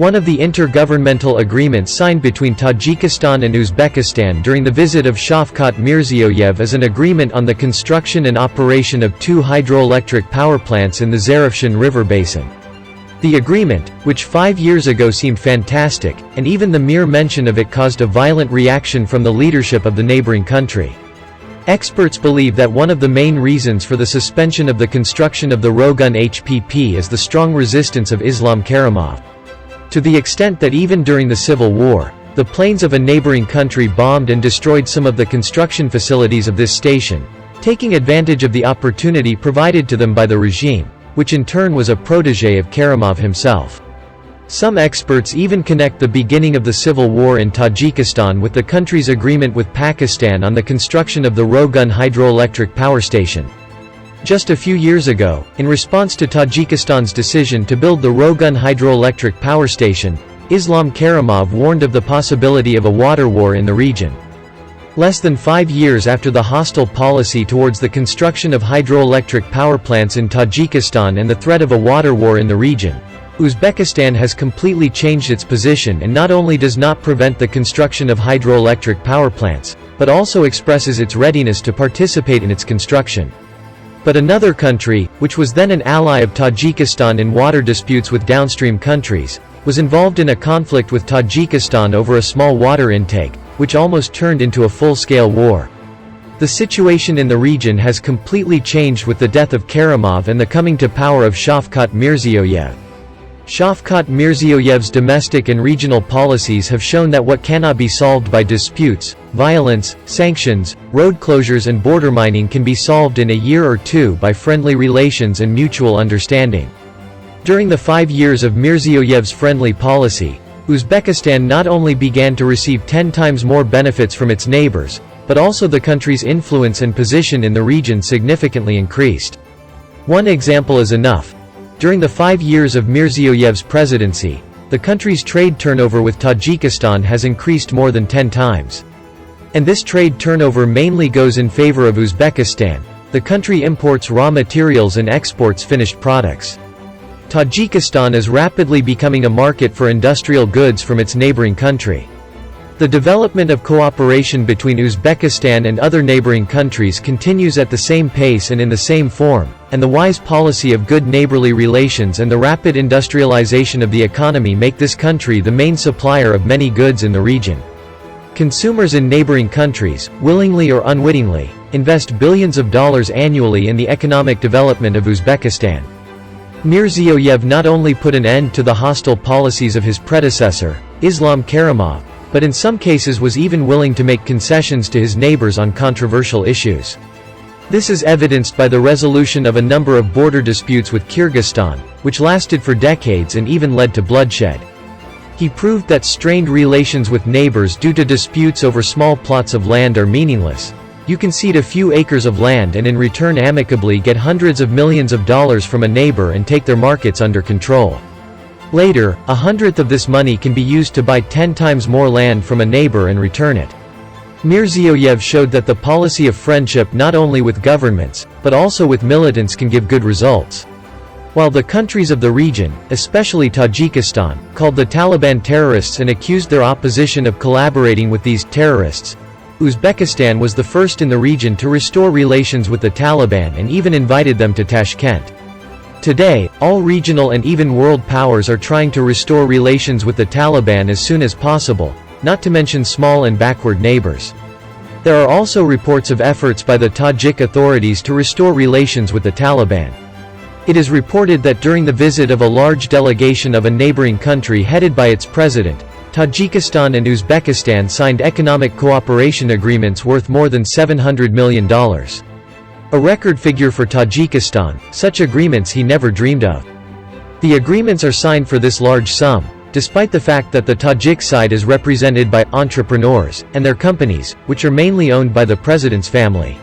One of the intergovernmental agreements signed between Tajikistan and Uzbekistan during the visit of Shavkat Mirziyoyev is an agreement on the construction and operation of 2 hydroelectric power plants in the Zarafshan River basin. The agreement, which 5 years ago seemed fantastic, and even the mere mention of it caused a violent reaction from the leadership of the neighboring country. Experts believe that one of the main reasons for the suspension of the construction of the Rogun HPP is the strong resistance of Islam Karimov. To the extent that even during the civil war, the planes of a neighboring country bombed and destroyed some of the construction facilities of this station, taking advantage of the opportunity provided to them by the regime, which in turn was a protégé of Karimov himself. Some experts even connect the beginning of the civil war in Tajikistan with the country's agreement with Pakistan on the construction of the Rogun hydroelectric power station. Just a few years ago, in response to Tajikistan's decision to build the Rogun hydroelectric power station, Islam Karimov warned of the possibility of a water war in the region. Less than 5 years after the hostile policy towards the construction of hydroelectric power plants in Tajikistan and the threat of a water war in the region, Uzbekistan has completely changed its position and not only does not prevent the construction of hydroelectric power plants, but also expresses its readiness to participate in its construction. But another country, which was then an ally of Tajikistan in water disputes with downstream countries, was involved in a conflict with Tajikistan over a small water intake, which almost turned into a full-scale war. The situation in the region has completely changed with the death of Karimov and the coming to power of Shavkat Mirziyoyev. Shavkat Mirziyoyev's domestic and regional policies have shown that what cannot be solved by disputes, violence, sanctions, road closures and border mining can be solved in a year or two by friendly relations and mutual understanding. During the 5 years of Mirziyoyev's friendly policy, Uzbekistan not only began to receive 10 times more benefits from its neighbors, but also the country's influence and position in the region significantly increased. One example is enough. During the 5 years of Mirziyoyev's presidency, the country's trade turnover with Tajikistan has increased more than 10 times. And this trade turnover mainly goes in favor of Uzbekistan. The country imports raw materials and exports finished products. Tajikistan is rapidly becoming a market for industrial goods from its neighboring country. The development of cooperation between Uzbekistan and other neighboring countries continues at the same pace and in the same form, and the wise policy of good neighborly relations and the rapid industrialization of the economy make this country the main supplier of many goods in the region. Consumers in neighboring countries, willingly or unwittingly, invest billions of dollars annually in the economic development of Uzbekistan. Mirziyoyev not only put an end to the hostile policies of his predecessor, Islam Karimov, but in some cases was even willing to make concessions to his neighbors on controversial issues. This is evidenced by the resolution of a number of border disputes with Kyrgyzstan, which lasted for decades and even led to bloodshed. He proved that strained relations with neighbors due to disputes over small plots of land are meaningless. You concede a few acres of land and in return amicably get hundreds of millions of dollars from a neighbor and take their markets under control. Later, 1/100th of this money can be used to buy 10 times more land from a neighbor and return it. Mirziyoyev showed that the policy of friendship not only with governments, but also with militants can give good results. While the countries of the region, especially Tajikistan, called the Taliban terrorists and accused their opposition of collaborating with these terrorists, Uzbekistan was the first in the region to restore relations with the Taliban and even invited them to Tashkent. Today, all regional and even world powers are trying to restore relations with the Taliban as soon as possible, not to mention small and backward neighbors. There are also reports of efforts by the Tajik authorities to restore relations with the Taliban. It is reported that during the visit of a large delegation of a neighboring country headed by its president, Tajikistan and Uzbekistan signed economic cooperation agreements worth more than $700 million. A record figure for Tajikistan, such agreements he never dreamed of. The agreements are signed for this large sum, despite the fact that the Tajik side is represented by entrepreneurs and their companies, which are mainly owned by the president's family.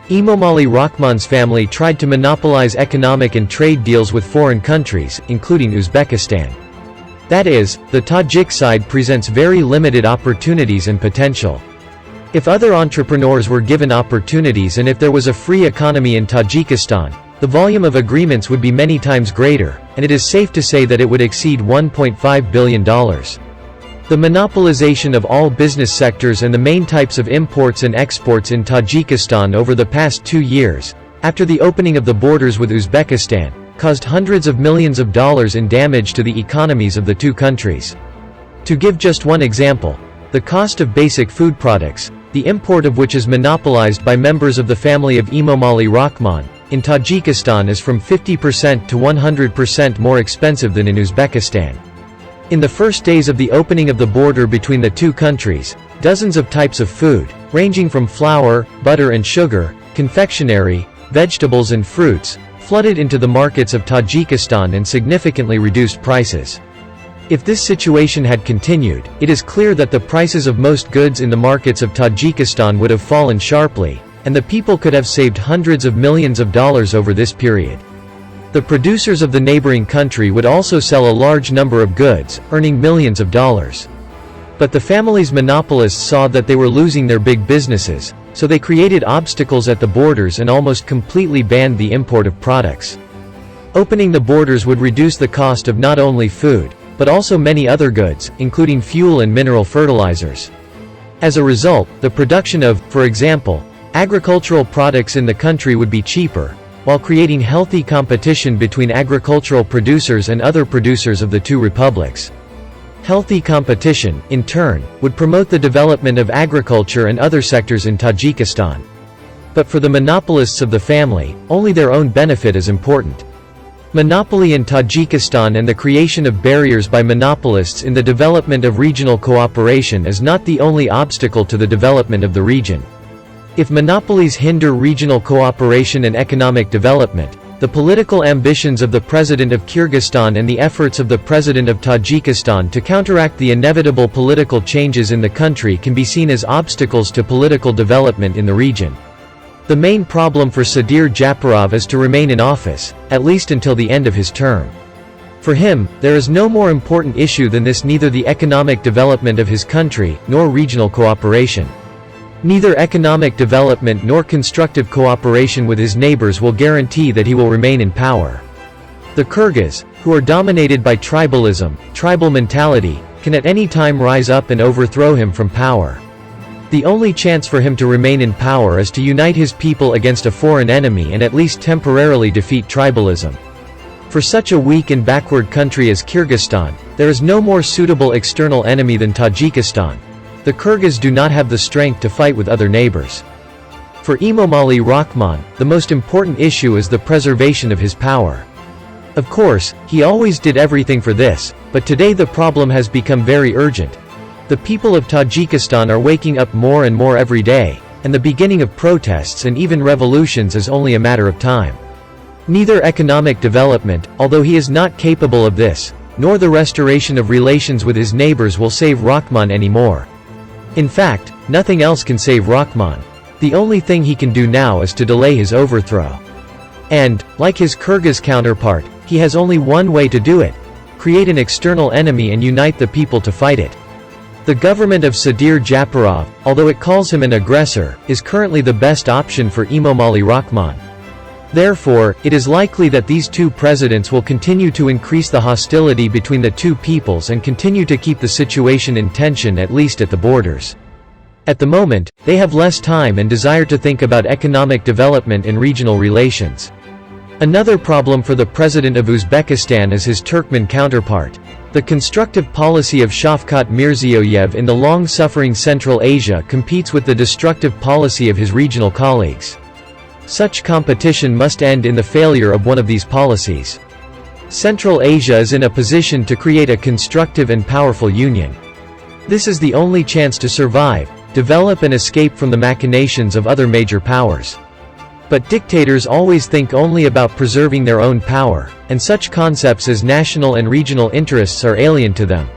Emomali Rahman's family tried to monopolize economic and trade deals with foreign countries, including Uzbekistan. That is, the Tajik side presents very limited opportunities and potential. If other entrepreneurs were given opportunities and if there was a free economy in Tajikistan, the volume of agreements would be many times greater, and it is safe to say that it would exceed $1.5 billion. The monopolization of all business sectors and the main types of imports and exports in Tajikistan over the past 2 years, after the opening of the borders with Uzbekistan, caused hundreds of millions of dollars in damage to the economies of the two countries. To give just one example, the cost of basic food products, the import of which is monopolized by members of the family of Emomali Rahman, in Tajikistan is from 50% to 100% more expensive than in Uzbekistan. In the first days of the opening of the border between the two countries, dozens of types of food, ranging from flour, butter and sugar, confectionery, vegetables and fruits, flooded into the markets of Tajikistan and significantly reduced prices. If this situation had continued, it is clear that the prices of most goods in the markets of Tajikistan would have fallen sharply, and the people could have saved hundreds of millions of dollars over this period. The producers of the neighboring country would also sell a large number of goods, earning millions of dollars. But the family's monopolists saw that they were losing their big businesses, so they created obstacles at the borders and almost completely banned the import of products. Opening the borders would reduce the cost of not only food, but also many other goods, including fuel and mineral fertilizers. As a result, the production of, for example, agricultural products in the country would be cheaper, while creating healthy competition between agricultural producers and other producers of the two republics. Healthy competition, in turn, would promote the development of agriculture and other sectors in Tajikistan. But for the monopolists of the family, only their own benefit is important. Monopoly in Tajikistan and the creation of barriers by monopolists in the development of regional cooperation is not the only obstacle to the development of the region. If monopolies hinder regional cooperation and economic development, the political ambitions of the President of Kyrgyzstan and the efforts of the President of Tajikistan to counteract the inevitable political changes in the country can be seen as obstacles to political development in the region. The main problem for Sadir Japarov is to remain in office, at least until the end of his term. For him, there is no more important issue than this: neither the economic development of his country, nor regional cooperation. Neither economic development nor constructive cooperation with his neighbors will guarantee that he will remain in power. The Kyrgyz, who are dominated by tribalism, tribal mentality, can at any time rise up and overthrow him from power. The only chance for him to remain in power is to unite his people against a foreign enemy and at least temporarily defeat tribalism. For such a weak and backward country as Kyrgyzstan, there is no more suitable external enemy than Tajikistan. The Kyrgyz do not have the strength to fight with other neighbors. For Emomali Rahman, the most important issue is the preservation of his power. Of course, he always did everything for this, but today the problem has become very urgent. The people of Tajikistan are waking up more and more every day, and the beginning of protests and even revolutions is only a matter of time. Neither economic development, although he is not capable of this, nor the restoration of relations with his neighbors will save Rahman anymore. In fact, nothing else can save Rahman. The only thing he can do now is to delay his overthrow. And, like his Kyrgyz counterpart, he has only one way to do it: create an external enemy and unite the people to fight it. The government of Sadir Japarov, although it calls him an aggressor, is currently the best option for Emomali Rahman. Therefore, it is likely that these two presidents will continue to increase the hostility between the two peoples and continue to keep the situation in tension, at least at the borders. At the moment, they have less time and desire to think about economic development and regional relations. Another problem for the president of Uzbekistan is his Turkmen counterpart. The constructive policy of Shavkat Mirziyoyev in the long-suffering Central Asia competes with the destructive policy of his regional colleagues. Such competition must end in the failure of one of these policies. Central Asia is in a position to create a constructive and powerful union. This is the only chance to survive, develop and escape from the machinations of other major powers. But dictators always think only about preserving their own power, and such concepts as national and regional interests are alien to them.